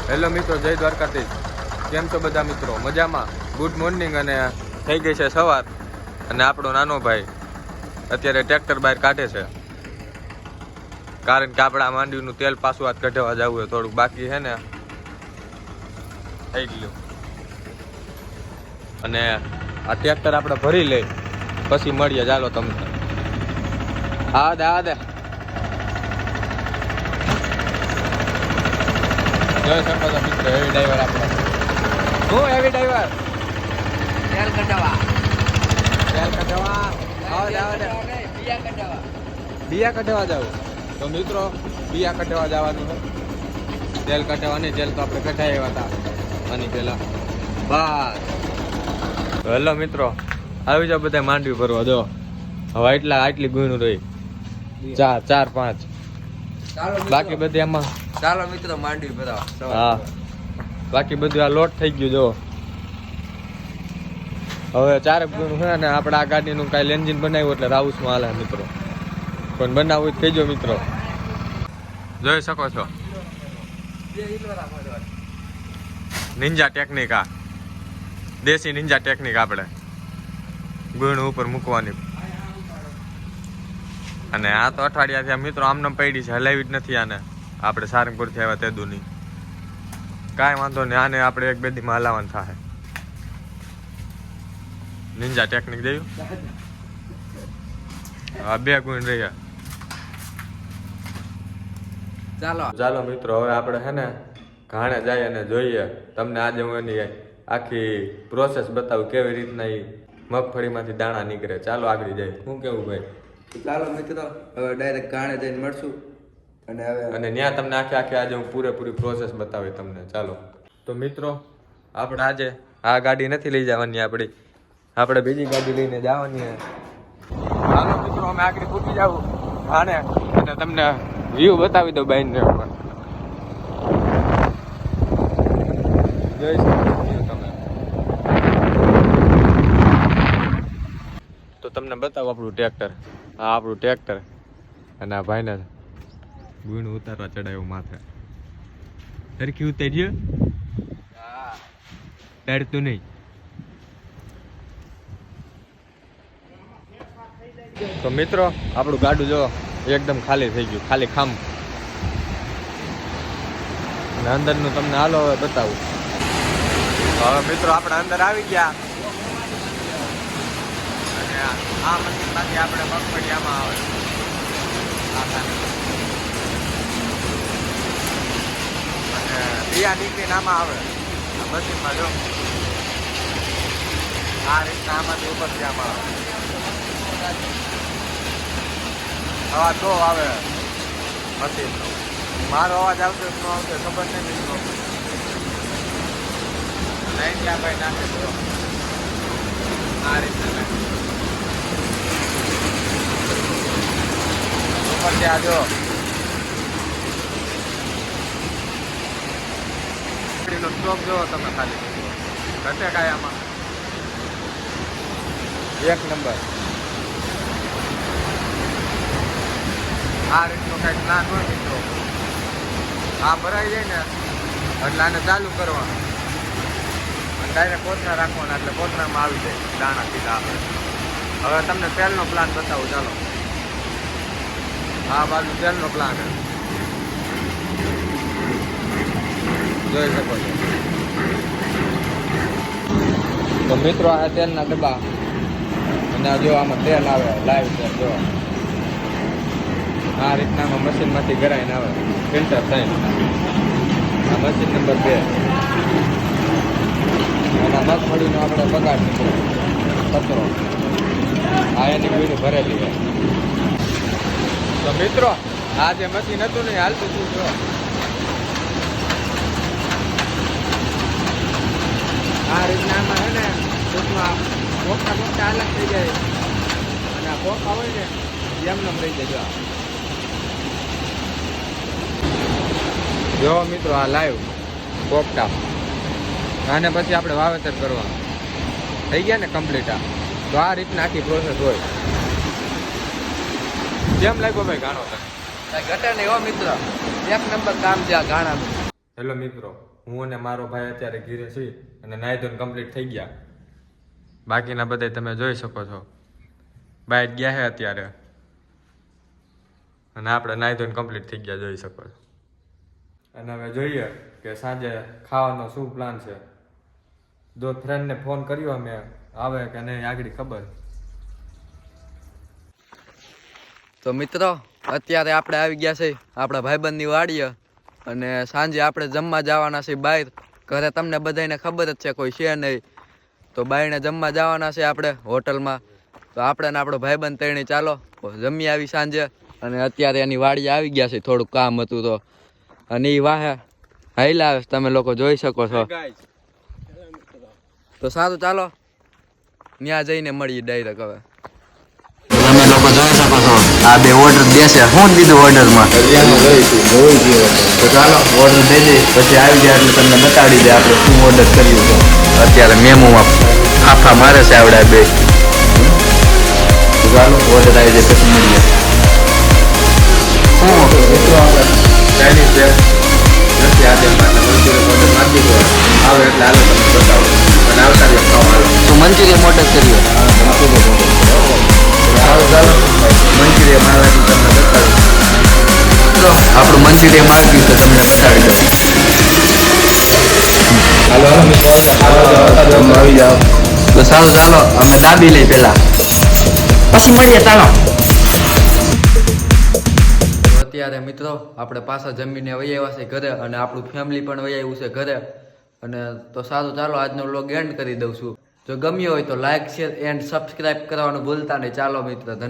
Hello મિત્રો, જય દ્વારકાધીશ. કેમ છો બધા મિત્રો? મજામાં? Good morning. અને થઈ ગઈ છે સવાર અને આપણો નાનો ભાઈ અત્યારે ટ્રેક્ટર બહાર કાઢે છે, કારણ કે આપણા માંડવીનું તેલ પાછું હાથ કઢાવવા જવું હોય, થોડુંક બાકી છે ને થઈ ગયું. અને આ ટ્રેક્ટર આપણે ભરી લઈ પછી મળીએ. ચાલો તમને આ દે જોઈ શકો છો મિત્રો, હેવી ડ્રાઈવર આપણો. હું હેવી ડ્રાઈવર તેલ કઢાવવા બિયા કઢાવવા જાવ. તો મિત્રો બિયા કઢાવવા જવાનું છે, તેલ કઢાવવા નહીં. તેલ તો આપણે કઢાવી આવ્યા હતા આની પહેલા. બસ હેલો મિત્રો, આવી જાવ બધા માંડવી ભરવા. જો હવે આટલી ગુણું રહી, 4 5. બાકી બધી આમાં ચાલો મિત્રો માંડવી ભરાવ. હા, બાકી બધું આ લોટ થઈ ગયું. જો હવે 4 ગુણ છે ને આપણે આ ગાડીનું કાંઈ એન્જિન બનાવ્યું એટલે રાઉસમાં હાલે મિત્રો. પણ બનાવવું જ કહેજો મિત્રો. જોઈ શકો છો નિંજા ટેકનિક, આ દેશી નિંજા ટેકનિક આપણે ગુણ ઉપર મૂકવાની. અને આ તો અઠવાડિયાથી આ મિત્રો આમને પડી છે, હલાવી જ નથી આને. આપણે સારંગપુરથી આવ્યા તે દુની કાંઈ વાંધો નહીં, આને આપણે 1-2 દીમાં હલાવવાનું થાય. નિંજા ટેકનિક જોયું? હા, 2 ગુણ રહ્યા. ચાલો મિત્રો, હવે આપણે છે ને ઘાણે જઈએ અને જોઈએ. તમને આજે હું એની આખી પ્રોસેસ બતાવું, કેવી રીતના એ મગફળીમાંથી દાણા નીકળે. ચાલો આગળ જાય. શું કેવું ભાઈ? ચાલો મિત્રો, હવે ડાયરેક્ટ ગાણે જઈને મળશું. અને ત્યાં તમને આખી આજે હું પૂરેપૂરી પ્રોસેસ બતાવી તમને. ચાલો તો મિત્રો, આપણે આજે આ ગાડી નથી લઈ જવાની, આપણે બીજી ગાડી લઈને જવાની. ચાલો મિત્રો, અમે આગળ પૂછી જાવ આને અને તમને વ્યૂ બતાવી દો બાઈને. જોઈ શકો તમે. તો તમને બતાવો આપણું ટ્રેક્ટર. આ આપણું ટ્રેક્ટર અને આ ભાઈને ગુણ ઉતારવા ચડાવ્યું માથે. સરખી ઉતાર્યો તડતું નહીં. તો મિત્રો, આપણું ગાડું જો એકદમ ખાલી થઈ ગયું, ખાલી ખામ. અને અંદરનું તમને હાલો હવે બતાવું. હવે મિત્રો આપણે અંદર આવી ગયા અને આ મશીનમાંથી આપણે મગફળી આમાં આવે. અને બિયા નીકળીને આમાં આવે મશીનમાં. જો આ રીતના આમાંથી ઉપરથી આમાં આવે. અવાજ તો આવે મશીનનો. મારો અવાજ આવશે ન આવશે ખબર નહીં મિત્રો. લાઈન ક્યાં ભાઈ નાખે તો આ રીતના ઉપર ત્યાં જો સ્ટોક જોવો તમે ખાલી. ઘટે કાંઈ આમાં 1 નંબર. આ રીતનો કંઈક પ્લાન હોય મિત્રો. આ ભરાઈ જાય ને એટલે આને ચાલુ કરવાનું અને ડાયરેક્ટ કોથળા રાખવાના, એટલે કોથળામાં આવી જાય દાણા સીધા આપણે. હવે તમને તેલનો પ્લાન બતાવું. ચાલો, આ બાજુ તેલનો પ્લાન જોઈ શકો છો. તો મિત્રો, આ તેલના ડબ્બા અને જો આમાં તેલ આવે લાઈવ તેલ. જો આ રીતના આમાં મશીનમાંથી ગરાઈને આવે ફિલ્ટર થઈને. આ મશીન નંબર 2 અને મગફળીનો આપણે બગાડ નીકળે કચરો. આ એની બીડું ભરેલી છે. તો મિત્રો, આ જે મશીન હતું ને હાલતું હતું. જો આ રીતના આમાં છે ને ટૂંકમાં પોખા અલગ થઈ જાય અને આ પોખા હોય ને એમને રહી જાય. જો મિત્રો, આ લાઈવ પોપટા આને પછી આપણે વાવેતર કરવાનું. થઈ ગયા ને કમ્પ્લીટ. તો આ રીતના આખી પ્રોસેસ હોય. કેમ લાગ્યો ભાઈ ગાણો તને? ઘટે નહીં હો મિત્ર, 1 નંબર કામ છે આ ગાણાનું. હેલો મિત્રો, હું અને મારો ભાઈ અત્યારે ઘીરે છીએ અને નાહી ધોઈને કમ્પ્લીટ થઈ ગયા. બાકીના બધા તમે જોઈ શકો છો, બાઇટ ગયા છે અત્યારે અને આપણે નાહી ધોઈને કમ્પ્લીટ થઈ ગયા જોઈ શકો છો. અને હવે જોઈએ કે સાંજે ખાવાનો શું પ્લાન છે. જો ફ્રેન્ડને ફોન કર્યો અમે, આવે કે નહીં આગળ ખબર. તો મિત્રો અત્યારે આપણે આવી ગયા છે આપણા ભાઈબંધની વાડીએ અને સાંજે આપણે જમવા જવાના છે બહાર. ઘરે તમને બધાને ખબર જ છે, કોઈ છે નહીં, તો બહારને જમવા જવાના છે આપણે હોટલમાં. તો આપણે ને આપણો ભાઈબંધ ત્રણે ચાલો જમી આવી સાંજે. અને અત્યારે એની વાડીએ આવી ગયા છે, થોડુંક કામ હતું તો. અને એ વાહે હાઈલા આવે તમે લોકો જોઈ શકો છો. તો સારું ચાલો ત્યાં જઈને મળીએ ડાયરેક્ટ. હવે તમે લોકો જોઈ શકો છો આ બે ઓર્ડર દેશે. શું દીધું ઓર્ડરમાં? તો ચાલો ઓર્ડર દઈ દે, પછી આવી જાય એટલે તમને બતાડી દે આપણે શું ઓર્ડર કર્યું છે. અત્યારે મેમોમાં ફાફા મારે છે આવડે બે. તો ચાલો ઓર્ડર આવી જાય પછી મળીએ. ચાઇનીઝ છે નથી આજે માટે મંચુરિયન ઓર્ડર નાખી દો. આવે એટલે હાલો તમને બતાવો અને આવતા રહ્યો ખાવા હાલો. તો મંચુરિયન ઓર્ડર કર્યું. સારું ચાલો મંચુરિયન મારવાની તમને બતાવું. તો આપણું મંચુરિયન માર્કેટ તો તમને બતાવી દો. હાલો હાલો મિત્રો આવી જાઓ. તો સારું ચાલો અમે દાબી લઈ પેલા, પછી મળીએ. ચાલો અત્યારે મિત્રો આપણે પાછા જમીને વહી આવ્યા છે ઘરે અને આપણું ફેમિલી પણ વહી આવ્યું છે ઘરે. અને તો સારું ચાલો આજનો વ્લોગ એન્ડ કરી દઉં છું. જો ગમ્યો હોય તો લાઈક, શેર એન્ડ સબસ્ક્રાઇબ કરવાનું ભૂલતા નહીં. ચાલો મિત્રો.